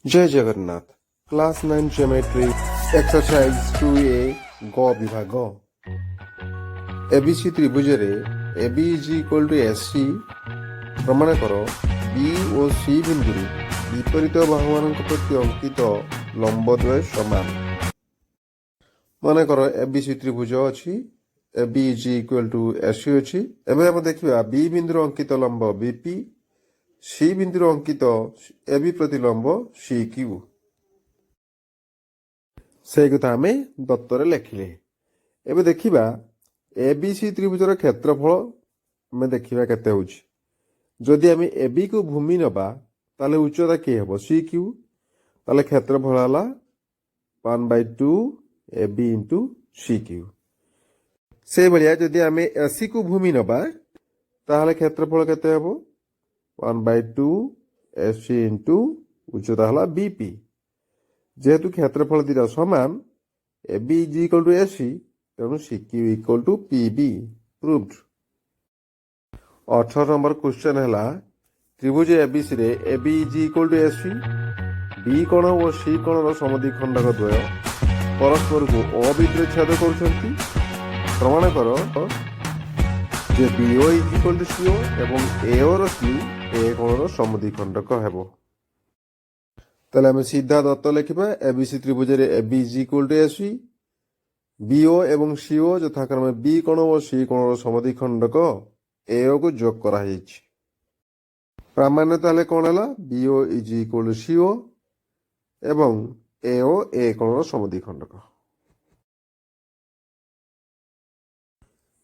जय Jagannath. Class 9 geometry exercise 2A ग विभाग एबीसी त्रिभुज AB is equal to AC प्रमाण कर बी और सी बिंदु विपरीत बाहुमान प्रति अंकित लंबद्वय समान। मानकर एबीसी त्रिभुज अच्छी AB is equal to AC अच्छी। एवं देखा बी बिंदु अंकित लंब बीपी सी बिंदु अंकित এবি प्रतिलंब सी क्यू से कथा आम दत्तर लेखिले। एबे देखिबा एबीसी त्रिभुजर क्षेत्रफल आम देखिबा केते होउछि। जदि आम এবি को भूमि नबा ताले उच्चता के हेबो सी क्यू ताले क्षेत्रफल हला 1/2 এবি इनटू सी क्यू। से भलिया जदि आम एसी को भूमि नबा ताले क्षेत्रफल केते हेबो 1/2 एसी इंटू उच्चता हला बीपी। जेहेतु क्षेत्रफल दीटा समान AB is equal to AC तेणु CQ equal to PB proved. 18 नंबर क्वेश्चन है त्रिभुज एबीसी रे AB is equal to AC B कोण और सी कोण समद्विखंडक द्वय परस्पर को अभिद्र छेद कर प्रमाण कर जे BO is equal to CO एवं एओ रो सी ए कोण समद्विखंडक हेबो। ताले आम सीधा दत्त लिखा एबीसी त्रिभुज AB is equal to AC BO एवं सीओ यथाक्रमे बी कोण और सी कोण समद्विखंडक एओ को जोग करा हिच। प्रामाण्य ताले कोण हला BO is equal to CO एवं एओ ए कोण समद्विखंडक।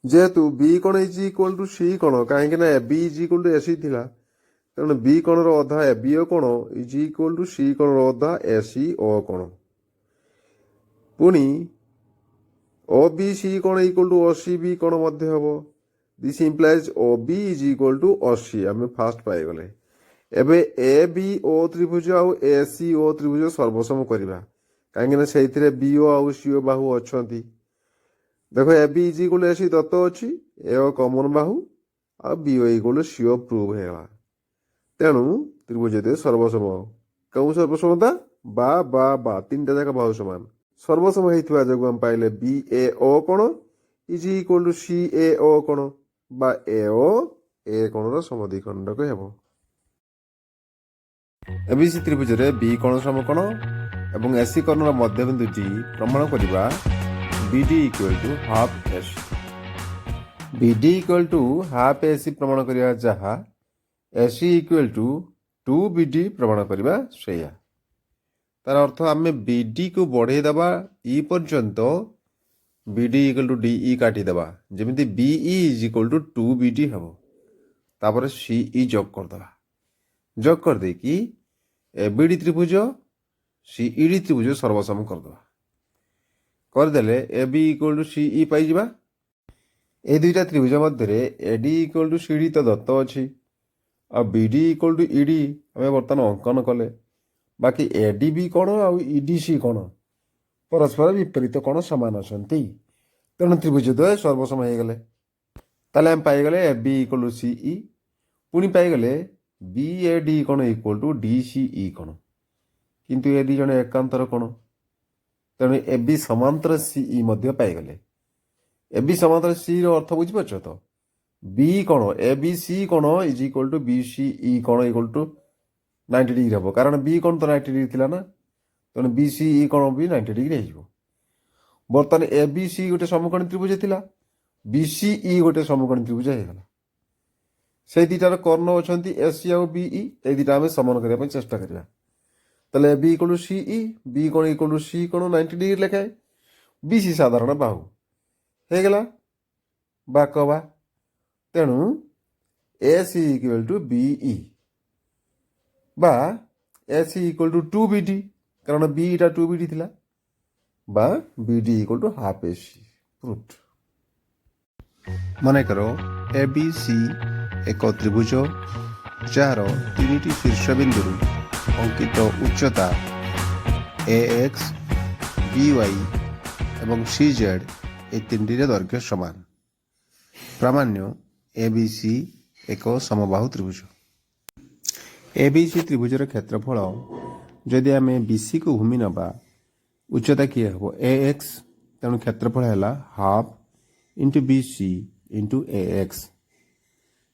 जेहेतु बी कोण इज इक्वल टू सी कोण कहीं AB is equal to AC थिला तेणु बी कोण अधा एबीओ कोण इज इक्वल टू सी कोण अधा एसी ओ कोण पुणी ओ बी सी कोण इक्वल टू ओसी बी कोण मध्य हबो। This implies O B is equal to OC आम फास्ट पाइगले। एबे ए बी ओ त्रिभुज आउ ए सी ओ त्रिभुज सर्वसम करवा कहीं से बीओ आउ सीओ बाहु अच्छा। देखो AB is equal to AC दत्त अच्छी ए कमन बाहु आ BO equal to CO prove है तेणु त्रिभुज सर्वसम कौ सर्वसमता बा बा बा तीन टा जाक बाहु समान सर्वसम होता जो आम पाइले बी ए ओ कोण इज इक्वल टू सी ए ओ कोण बा ए ओ ए कोण समद्विखंडक हेबो। एबीसी त्रिभुज बी कोण समकोण एवं एसी कोणर मध्यबिंदु डी प्रमाण करवा BD equal to half AC. BD equal to half AC प्रमाण करवा जहाँ एसी इक्वल टू 2BD प्रमाण करवा सेया तार अर्थ आम बीडी को बढ़े दबा ई पर्यंत बीडी इक्वल टू डीई काटिदेबा जमी be is equal to 2BD हम तापर सीई जोग करदे जोग करदे कि एबीडी त्रिभुज सीईडी त्रिभुज सर्वसम करदे करदेले এবি इक्वल टू सीई पाइबा। ए दुईटा त्रिभुज मध्य एडी इक्वल टू सीडी तो दत्त अच्छी आ बीडी इक्वल टू इडी आम बर्तमान अंकन कले बाकी एडीबी कोण आउ इडीसी कोण परस्पर विपरीत कोण समान अच्छा तेणु त्रिभुज द्वय सर्वसम हो गले। ताले आम पाइगले এবি इक्वल टू सीई पुणी पाइगले बीएडी कोण इक्वल टू डीसीई कोण किंतु ए दी जण एकांतर कोण तेणु এবি समांतर सीई मध्य पाइगले। এবি समांतर सी रो अर्थ बुझिपारछ तो बी कोण ए बी सी कोण is equal to B C E कोण इक्वल टू 90 डिग्री हम कारण बी कोण तो 90 डिग्री थिला ना तेणु बी सी ई कोण भी 90 डिग्री हो। बर्तमान ए बी सी गोटे समकोणी त्रिभुज थिला बी सी ई गोटे समकोणी त्रिभुज होगला से दुटार कर्ण अच्छा एसी आउ बीई ए दुटा आम समान करने चेष्टा करा ताले B equal to CE B कोण इक्वल टू सी कोण 90 डिग्री लेखाए बी सी साधारण बाहु होगला बाक बा तेणु एसी इक्वल टू बीई बा एसी इक्वल टू 2BD कारण बीटा 2BD थिला बा BD equal to half AC proved. मन करो एबीसी एक त्रिभुज जार तीन शीर्ष बिंदु अंकित उच्चता AX BY एवं CZ ए तीन दैर्घ्य समान। प्रामाण्य एबीसी एक समबाहु त्रिभुज। एबीसी त्रिभुजर क्षेत्रफल जदि आम BC को भूमि नवा उच्चता किए हम AX तेणु क्षेत्रफल है half into BC into AX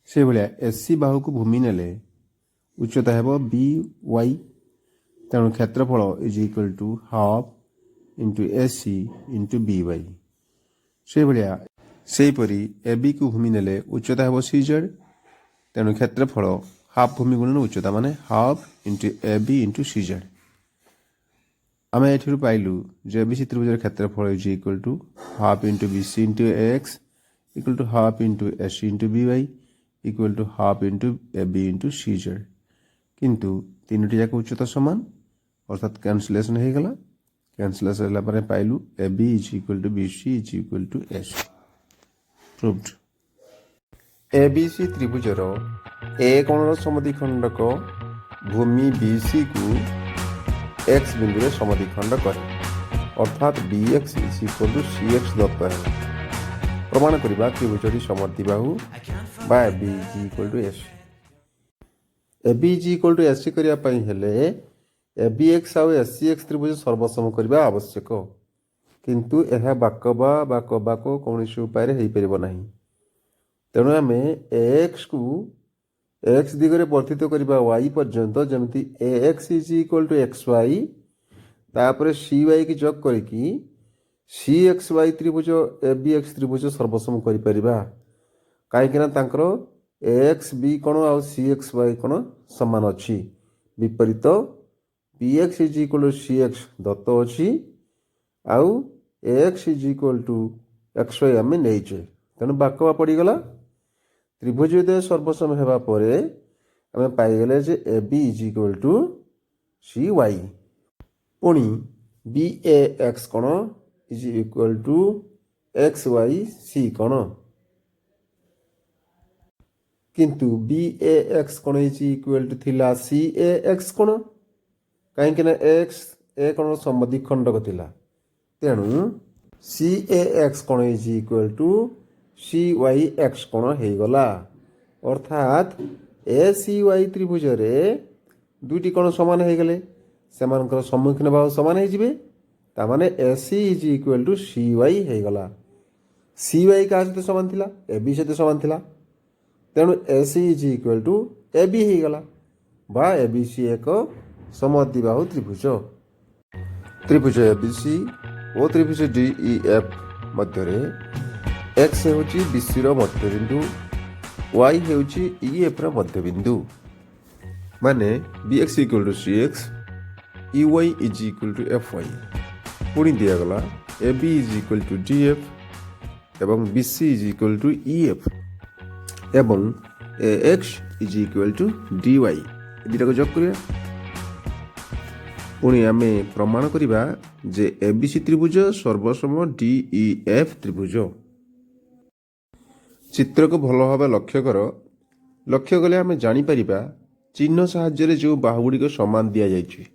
से भाया SC बाहु को भूमि नेले उच्चता है BY तेणु क्षेत्रफल is equal to half into AC into BY से भाया सेहीपरि AB को भूमि नेले उच्चता है CZ तेणु क्षेत्रफल हाफ भूमि गुणन उच्चता माने half into AB into CZ आम ये पाइलु जे ABC त्रिभुज क्षेत्रफल is equal to half into BC into AX equal to half into SC into BY equal to half into AB into CZ किंतु तीनोटी जाक उच्चता समान अर्थात कैंसलेशन हो गला कैंसलेशन है पाइलु AB is equal to BC is equal to SC proved ABC त्रिभुजर A कोणर समद्विखंडक भूमि BC को X बिंदु समद्विखंड करे अर्थात BX is equal to CX दत्त है प्रमाण करवा त्रिभुजटी समद्विबाहु बा AB is equal to SC AB is equal to SC करिया पई हेले ABX आउ SCX त्रिभुज सर्वसम करबा आवश्यक किंतु यह बाक कौन उपाय हो पार ना तेणु आम AX को X दिगरे परिवर्तित करबा Y पर्यंत जमती AX is equal to XY तापर CY की जग करिकी CXY त्रिभुज ABX त्रिभुज सर्वसम करि परिबा काहेकि तांकर AXB कोण आ CXY कोण समान अछि विपरीत BX is equal to CX दत्त अछि आउ AX is equal to XY आम नहींचे तेणु बाकवा पड़गला त्रिभुजोदय सर्वसम होगा पर आम पाइगले जे AB is equal to CY पुणी BAX कोण इज इक्वल टू XYC कोण किंतु BAX कोण इज इक्वल टू थिला CAX कोण कहीं X ए कोण समद्विखंडक थिला तेणु CAX कोण इज इक्वल टू CYX कोण हो गला अर्थात ACY त्रिभुज रे दुईटी कोण समान हो गले सेमानकर सम्मुखीन बाहु समान हो जिवे ता माने AC is equal to CY हो गला CY का सहित समान थिला AB सहित समान थिला तेणु AC is equal to AB हो गला बा ABC एक समद्विबाहु त्रिभुज त्रिभुज ABC और त्रिभुज DEF मध्य X होची BC रो मध्यबिंदु Y होची EF रो मध्यबिंदु माने BX equal to CX EY is equal to FY पुणी दिया गला AB is equal to DF एवं BC is equal to EF एवं AX is equal to DY दुटा को जोग करिया पुणी आमे प्रमाण करिबा जे ABC त्रिभुज सर्वसम DEF त्रिभुज चित्र को भल भाव लक्ष्य कर लक्ष्य कले आम जापर चिन्ह साहाय्य जो बाहुगुड़िक समान दि जाइए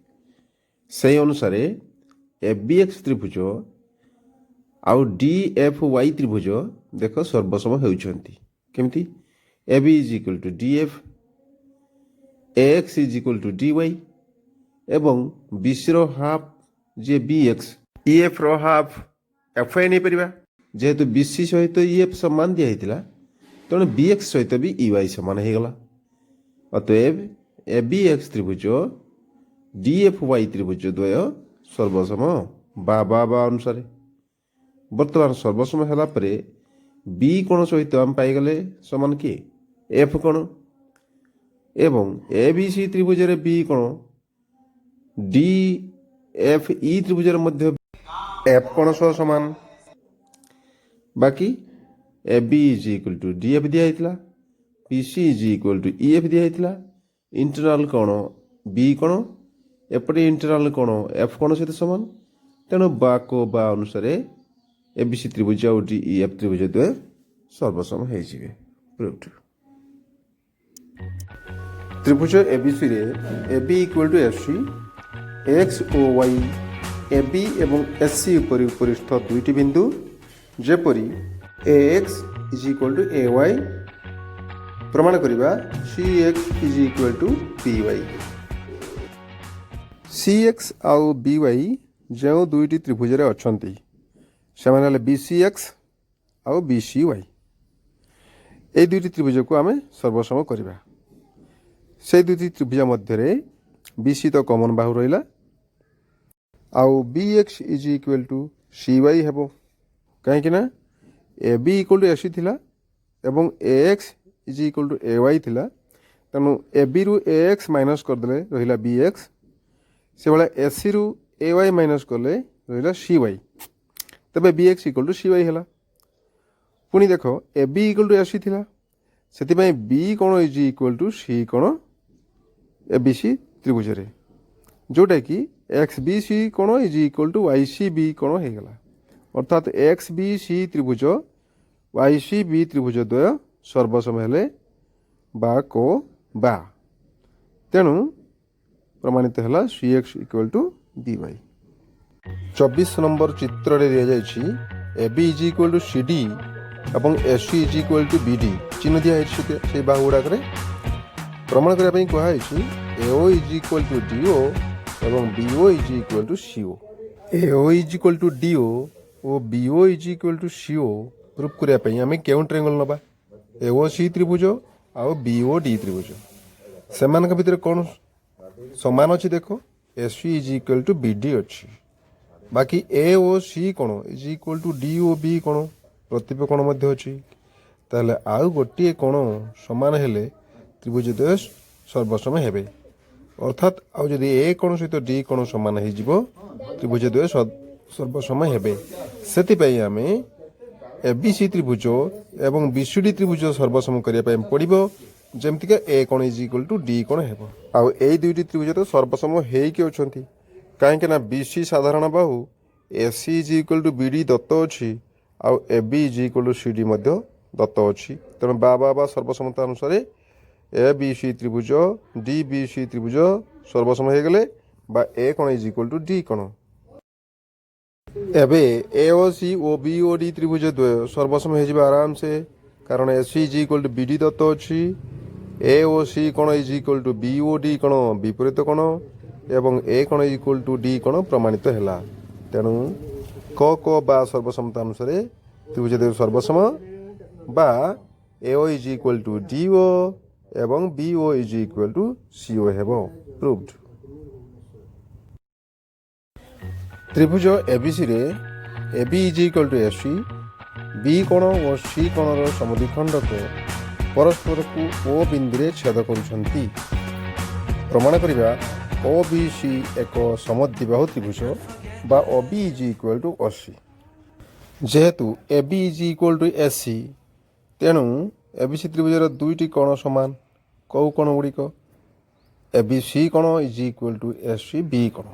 से अनुसार ABX त्रिभुज आउ DFY त्रिभुज देख सर्वसम होती AB is equal to DF AX is equal to DY एवं BC रो हाफ जे BX EF रो हाफ FY नहीं परिबा जेहेतु BC सहित EF समान दिया तेणु BX सहित भी EY समान हो गला अतएव ABX त्रिभुज DFY त्रिभुज द्वय सर्वसम बा अनुसार बर्तमान सर्वसम है B कोण सहित आम पाइगले समान किए F कोण एवं ABC त्रिभुज B कोण DFE त्रिभुज मध्य F कोण सह समान बाकी AB is equal to DF दिया BC is equal to EF दिया इंटरनल कोण B कोण एपटे इंटरनल कोण F कोण सहित समान तेणु बाको बा अनुसार ABC त्रिभुज और DEF त्रिभुज द्वय सर्वसम हो प्रूव्ड त्रिभुज ABC रे AB equal to FC X और Y AB एवं SC उपरिस्थ दुईटी बिंदु जेपरी AX is equal to AY प्रमाण करिबा CX is equal to BY C X आउ बी वाई जो दुईटी त्रिभुज अच्छा से बी सी एक्स आउ बी सी वाई ये दुईटी त्रिभुज को आम सर्वसम करवा से दुईटी त्रिभुज मध्य बी सी तो कमन बाहु रहा आउ B X is equal to C Y हे कहीं A B equal to A C थिला एवं A X is equal to A Y थिला तेणु ए बी रु ए एक्स माइनस करदे रहा बी एक्स से भाया ए सी रु ए वाई माइनस कले रहा सी वाई तबे B X equal to C Y है पुणी देख A B equal to A C थिला से बी कोण इज इक्वल टू सी कोण ए बी सी त्रिभुज जोटा कि एक्स बी सी कोण is equal to Y C B कोण हो गला अर्थात एक्स बी सी त्रिभुज वाई सी बी त्रिभुज द्वय सर्वसम हेले बा को बा तेणु प्रमाणित है C X equal to B Y 24 number चित्र रे दिया जायछि A B is equal to C D एवं A C is equal to B D चिन्ह दिया से बाहु गुड़ाक प्रमाण करने कहुई AO is equal to DO एवं BO is equal to CO AO is equal to DO और BO is equal to CO proof करने आम क्यों ट्रायंगल नवा एओ सी त्रिभुज आउ बीओ डी त्रिभुज से भितर कौन समान अच्छी देख A C is equal to B D अच्छी बाकी ए ओ सी कोण is equal to D O B कोण प्रतिप कोण मध्य अच्छी ताहले आउ गोटे कोण समान हेले त्रिभुज द्वय सर्वसम हेबे अर्थात आउ जदि ए कोण सहित डी कोण समान हो त्रिभुज द्वय सर्वसम हेबे सेतिपई आमे ए बी सी त्रिभुज एवं बी सी डी त्रिभुज सर्वसम करिया पई पड़िबो जेमतिका ए कोण इज इक्वल टू डी कोण हेबो आउ ए दुईटी त्रिभुज तो सर्वसम हेइके अछंती कहीं ना बी सी साधारण बाहु A C is equal to B D दत्त अच्छी आउ A B is equal to C D दत्त अच्छी तेणु बा सर्वसमता अनुसार ए बी सी त्रिभुज डी बी सी त्रिभुज सर्वसम हो गले बा ए कोण इज इक्वल टू डी कोण एबे ए ओ सी ओ बी ओ डी त्रिभुज द्वय सर्वसम हो आराम से कारण A C is equal to B D दत्त अच्छी ए ओ सी कोण is equal to B O D कोण विपरीत कोण एवं ए कोण इक्वल टू डी कोण प्रमाणित है तेणु क बा सर्वसमता अनुसार त्रिभुज द्वय सर्वसम बा AO is equal to DO एवं BO is equal to CO हेबो प्रूव्ड त्रिभुज एबीसी रे AB is equal to AC B कोण और सी कोणर समद्विखंड को परस्पर को ओ बिंदु रे छेद करुछंती प्रमाण करिबा ओ बी सी एक समद्विबाहु त्रिभुज बा O B is equal to AC जेहेतु A B is equal to AC तेणु ए बी सी त्रिभुजर दुईटी कोण समान कौ कोण गुड़िक ए बी सी कोण is equal to AC B कोण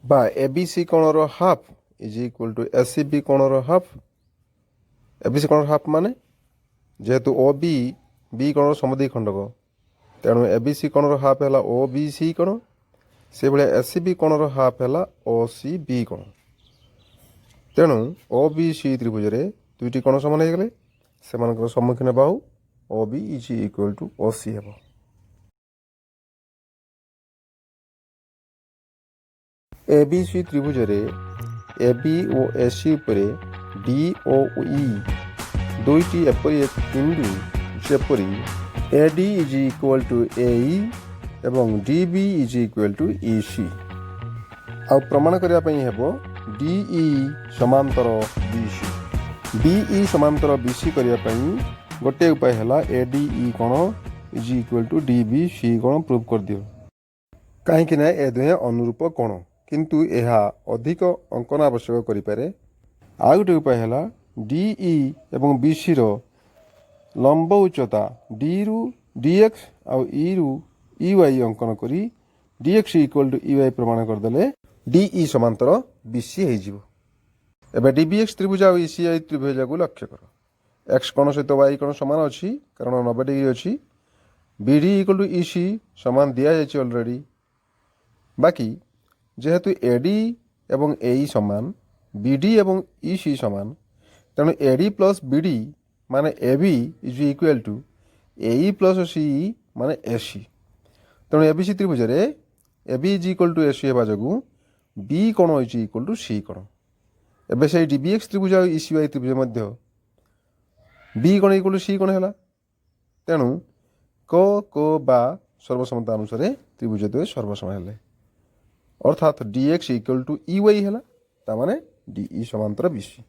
बा ए बी सी कोणर half is equal to AC B कोणर हाफ ए बी सी कोणर हाफ माने जेहेतु ओ बी बी कोणर समद्विखंडक तेणु ए बी सी कोणर हाफ है ओ बी सी कोण से भाया एस सी बी कोणर हाफ है ओ सी बी कोण तेणु ओ बी सी त्रिभुज दुईटी कोण समान हो गले से सम्मुखीन बाहु O B is equal to O C हेब ए बी सी त्रिभुज ए बी और ए सी उपरे डी ओ ई दुईटी एपरी एक बिंदु जेपरी A D is equal to A एवं D B is equal to E C आ प्रमाण करने हेबो डी ई समांतर बी सी डी ई समांतर बी सी करने गोटे उपाय है ए डी ई कोण is equal to D B C कोण प्रूव कर दियो कहीं ए दुहे अनुरूप कोण किंतु यह अधिक अंकन आवश्यक करें आ गोटे उपाय है डी ई एवं बी सी रो लंब उच्चता डी रु डी एक्स आउ ई रु ई वाई अंकन करी D X equal to E Y प्रमाण करदे डी ई समांतर बी सी हो डी बी एक्स त्रिभुज आउ ई सी आई त्रिभुज को लक्ष्य कर एक्स कोण सहित वाई कोण सामान अच्छी कारण 90 डिग्री अच्छी B D equal to E C सामान दि जाए ऑलरेडी बाकी जेहेतु ए डी एवं ए सामान बी डी एवं ई सी सामान तेणु A D plus B D माने A B is equal to A plus C माने ए सी तेणु ए बी सी त्रिभुज A B is equal to AC हेबा जोगु बी कोण होइछि इक्वल टू सी कोण एबे सेठी बीएक्स त्रिभुज आ ईसीवाई त्रिभुज मध्य बी कोण इक्वल टू सी कोण हैला तेणु को बा सर्वसमता अनुसार त्रिभुज द्वय सर्वसम हेले अर्थात dx equal to E Y है ताने डी समांतर बीसी।